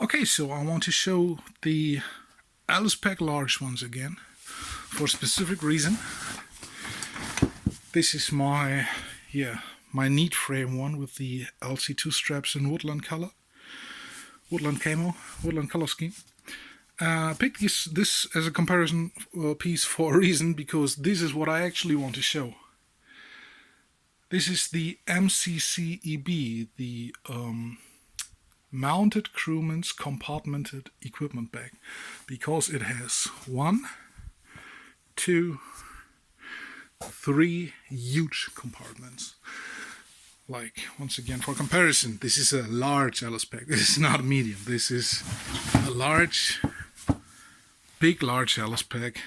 Okay, so I want to show the Alispec large once again for a specific reason. This is my neat frame one with the LC2 straps in woodland color, woodland camo, woodland color scheme. I picked this as a comparison piece for a reason, because this is what I actually want to show. This is the MCCEB, the Mounted Crewman's Compartmented Equipment Bag, because it has 1, 2, 3 huge compartments. Like, once again, for comparison, this is a large Alispec. This is not a medium. This is a large, large Alispec,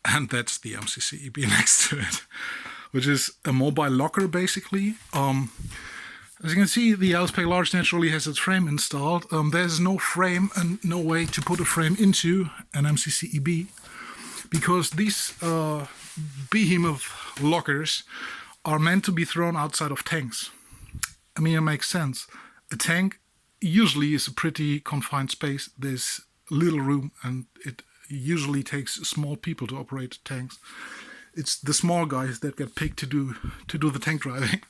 and that's the MCCEB next to it, which is a mobile locker, basically. As you can see, the Alispec Large naturally has its frame installed. There's no frame and no way to put a frame into an MCCEB, because these behemoth lockers are meant to be thrown outside of tanks. I mean, it makes sense. A tank usually is a pretty confined space. There's little room, and it usually takes small people to operate tanks. It's the small guys that get picked to do the tank driving.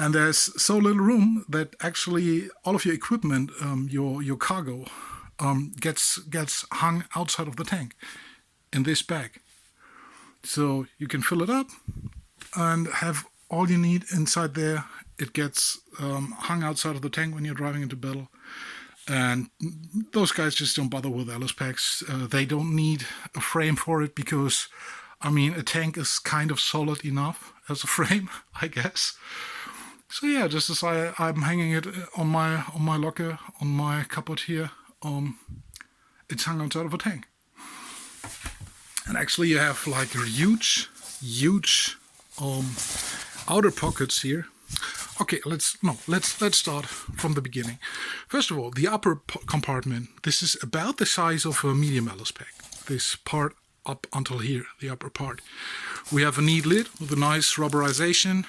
And there's so little room that actually all of your equipment, your cargo, gets hung outside of the tank in this bag. So you can fill it up and have all you need inside there. It gets hung outside of the tank when you're driving into battle. And those guys just don't bother with Alispecs. They don't need a frame for it, because, I mean, a tank is kind of solid enough as a frame, I guess. So yeah, just as I'm hanging it on my locker, on my cupboard here, it's hung outside of a tank. And actually, you have like huge outer pockets here. Okay, let's start from the beginning. First of all, the upper compartment. This is about the size of a medium Alispec. This part up until here, the upper part. We have a neat lid with a nice rubberization.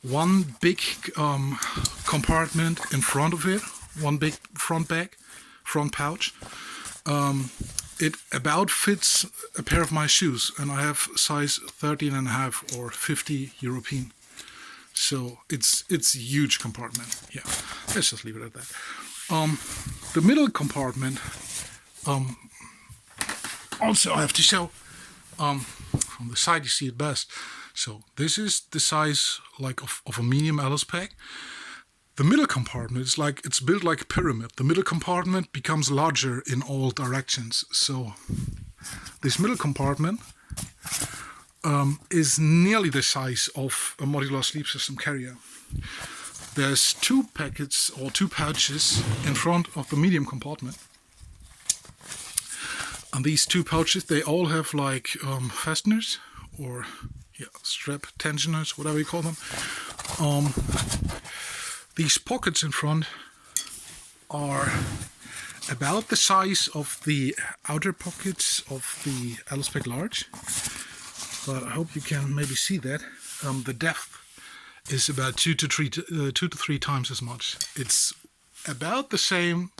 One big compartment in front of it, one big front pouch. It about fits a pair of my shoes, and I have size 13.5 or 50 European. So it's a huge compartment. Yeah, let's just leave it at that. The middle compartment, also I have to show, from the side you see it best. So this is the size like of a medium Alispec. The middle compartment is like, it's built like a pyramid. The middle compartment becomes larger in all directions. So this middle compartment is nearly the size of a modular sleep system carrier. There's 2 packets or 2 pouches in front of the medium compartment. And these 2 pouches, they all have like fasteners, or strap tensioners, whatever you call them. These pockets in front are about the size of the outer pockets of the Alispec Large, but I hope you can maybe see that. The depth is about 2 to 3 times as much. It's about the same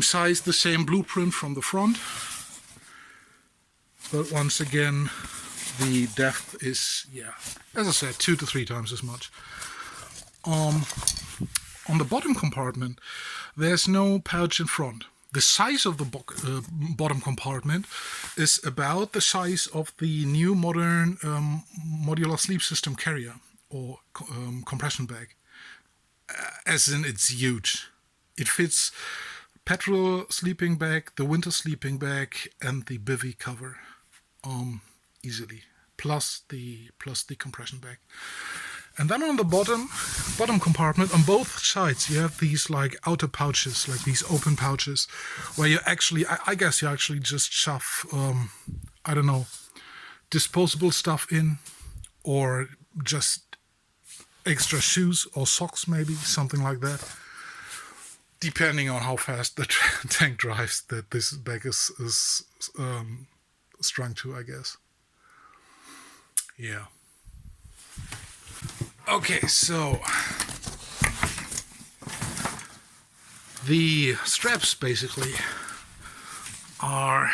size, the same blueprint from the front. But once again, the depth is, as I said, 2 to 3 times as much. On the bottom compartment, there's no pouch in front. The size of the bottom compartment is about the size of the new modern modular sleep system carrier, or compression bag. As in, it's huge. It fits petrol sleeping bag, the winter sleeping bag, and the bivy cover. Easily, plus the compression bag. And then on the bottom compartment, on both sides, you have these like outer pouches, like these open pouches, where you actually, I guess you actually just shove, I don't know, disposable stuff in, or just extra shoes or socks, maybe something like that, depending on how fast the tank drives that this bag is strung to, I guess. Yeah. Okay, so the straps basically are,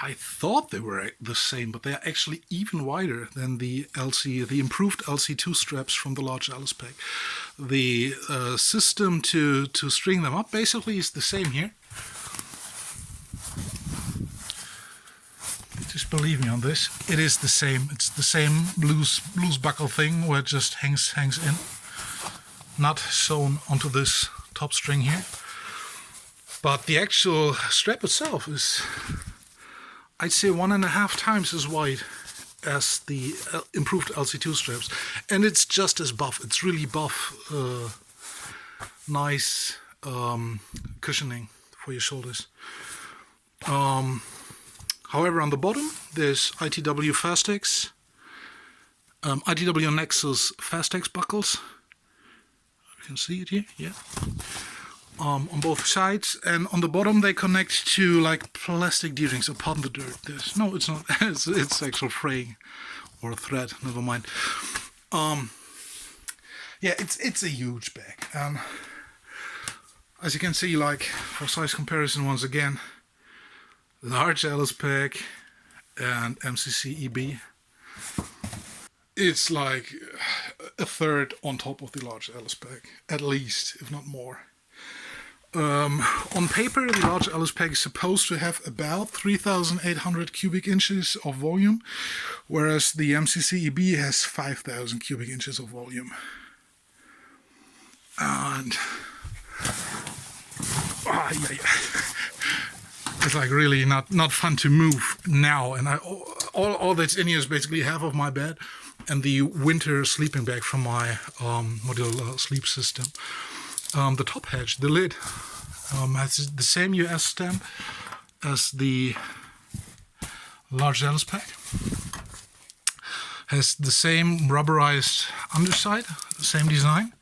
I thought they were the same, but they're actually even wider than the improved LC2 straps from the large Alice pack. The system to string them up basically is the same here. Just believe me on this. It is the same. It's the same loose buckle thing where it just hangs in, not sewn onto this top string here. But the actual strap itself is, I'd say, 1.5 times as wide as the improved LC2 straps, and it's just as buff. It's really buff, nice cushioning for your shoulders. However, on the bottom there's ITW Fastex, ITW Nexus Fastex buckles. You can see it here, yeah. On both sides, and on the bottom they connect to like plastic D-rings. Oh, pardon the dirt. No, it's not. it's actual fraying or thread. Never mind. Yeah, it's a huge bag. As you can see, like for size comparison, once again, large Alice pack and MCC EB. It's like a third on top of the large Alice pack, at least, if not more. On paper, the large Alice pack is supposed to have about 3,800 cubic inches of volume, whereas the MCC EB has 5,000 cubic inches of volume. And it's like really not fun to move now. And all that's in here is basically half of my bed and the winter sleeping bag from my modular sleep system. The top hatch, the lid, has the same US stamp as the large Alice pack. Has the same rubberized underside, same design.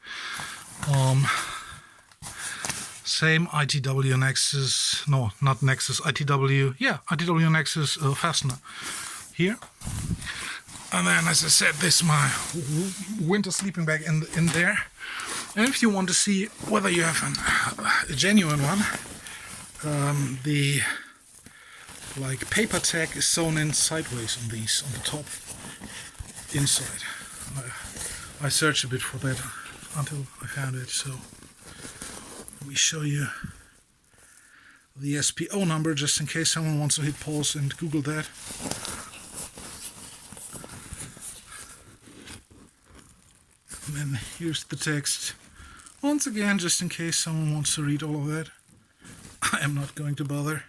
Same ITW Nexus, no, not Nexus, ITW, yeah, ITW Nexus fastener here. And then, as I said, this is my winter sleeping bag in there. And if you want to see whether you have a genuine one, the like paper tag is sewn in sideways on these, on the top, inside. I searched a bit for that until I found it, so let me show you the SPO number just in case someone wants to hit pause and Google that. And then here's the text. Once again, just in case someone wants to read all of that. I am not going to bother.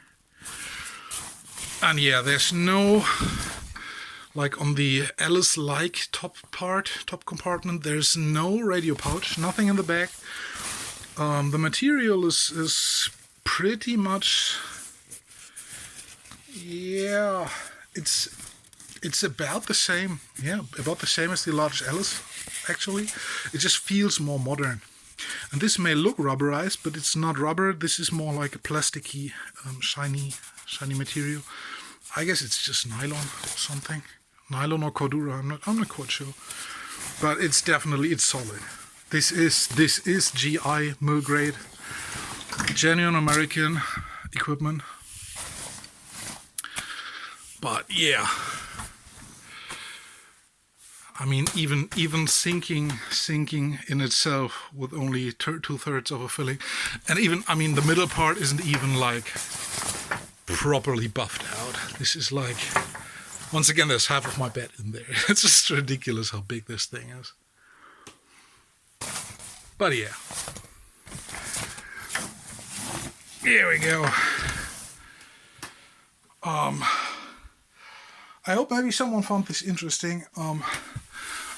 And yeah, there's no, like on the Alice-like top compartment, there's no radio pouch, nothing in the back. The material is pretty much, yeah, it's about the same, about the same as the large Alice, actually. It just feels more modern. And this may look rubberized, but it's not rubber. This is more like a plasticky, shiny material. I guess it's just nylon or something. Nylon or Cordura, I'm not quite sure. But it's solid. This is GI mill grade, genuine American equipment. But yeah, I mean, even sinking in itself with only 2/3 of a filling, and even, I mean, the middle part isn't even like properly buffed out. This is like, once again, there's half of my bed in there. It's just ridiculous how big this thing is. But yeah, here we go. I hope maybe someone found this interesting.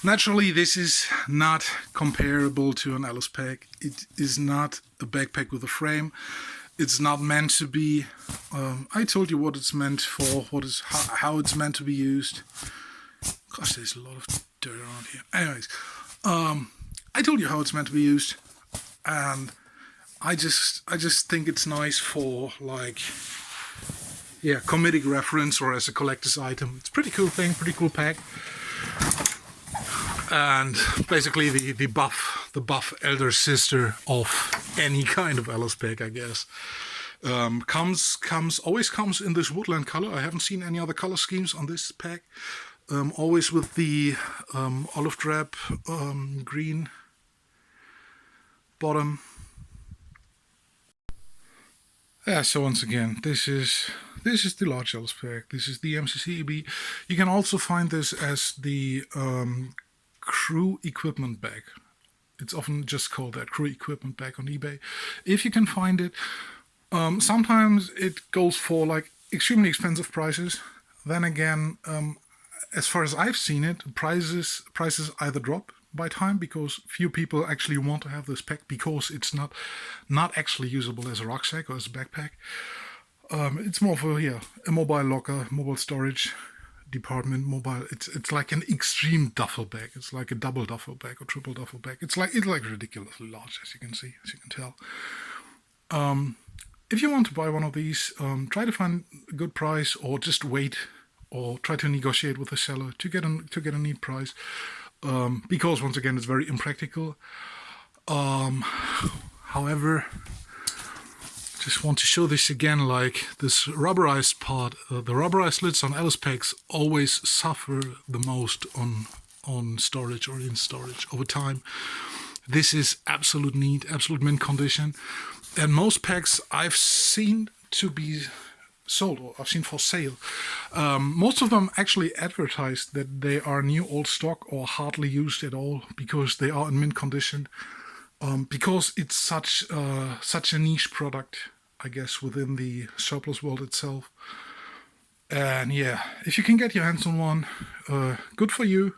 Naturally, this is not comparable to an Alice pack. It is not a backpack with a frame. It's not meant to be. I told you what it's meant for. How it's meant to be used. Gosh, there's a lot of dirt around here. Anyways, I told you how it's meant to be used, and I just think it's nice for, like, yeah, comedic reference or as a collector's item. It's a pretty cool thing, pretty cool pack. and basically the buff elder sister of any kind of LSPEC, I guess. Always comes in this woodland color. I haven't seen any other color schemes on this pack. Always with the olive drab green bottom. Yeah, so once again, this is the large LSPEC. This is the MCC EB. You can also find this as the crew equipment bag. It's often just called that, crew equipment bag on eBay. If you can find it, sometimes it goes for like extremely expensive prices. Then again, as far as I've seen it, prices either drop by time because few people actually want to have this pack because it's not actually usable as a rucksack or as a backpack. It's more for a mobile locker, mobile storage department, mobile. It's like an extreme duffel bag. It's like a double duffel bag or triple duffel bag. It's like ridiculously large, as you can tell. If you want to buy one of these, try to find a good price or just wait or try to negotiate with the seller to get a neat price. Because once again, it's very impractical. However, just want to show this again, like this rubberized part, the rubberized lids on LSPECs always suffer the most on storage or in storage over time. This is absolute neat, absolute mint condition. And most packs I've seen to be sold, or I've seen for sale, most of them actually advertise that they are new old stock or hardly used at all because they are in mint condition, because it's such a niche product, I guess, within the surplus world itself. And yeah, if you can get your hands on one, good for you.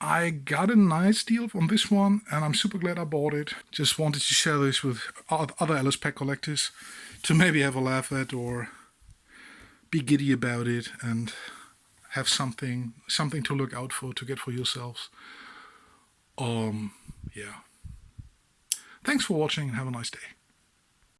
I got a nice deal on this one and I'm super glad I bought it. Just wanted to share this with other LSPEC collectors to maybe have a laugh at or be giddy about it and have something to look out for, to get for yourselves. Yeah. Thanks for watching and have a nice day.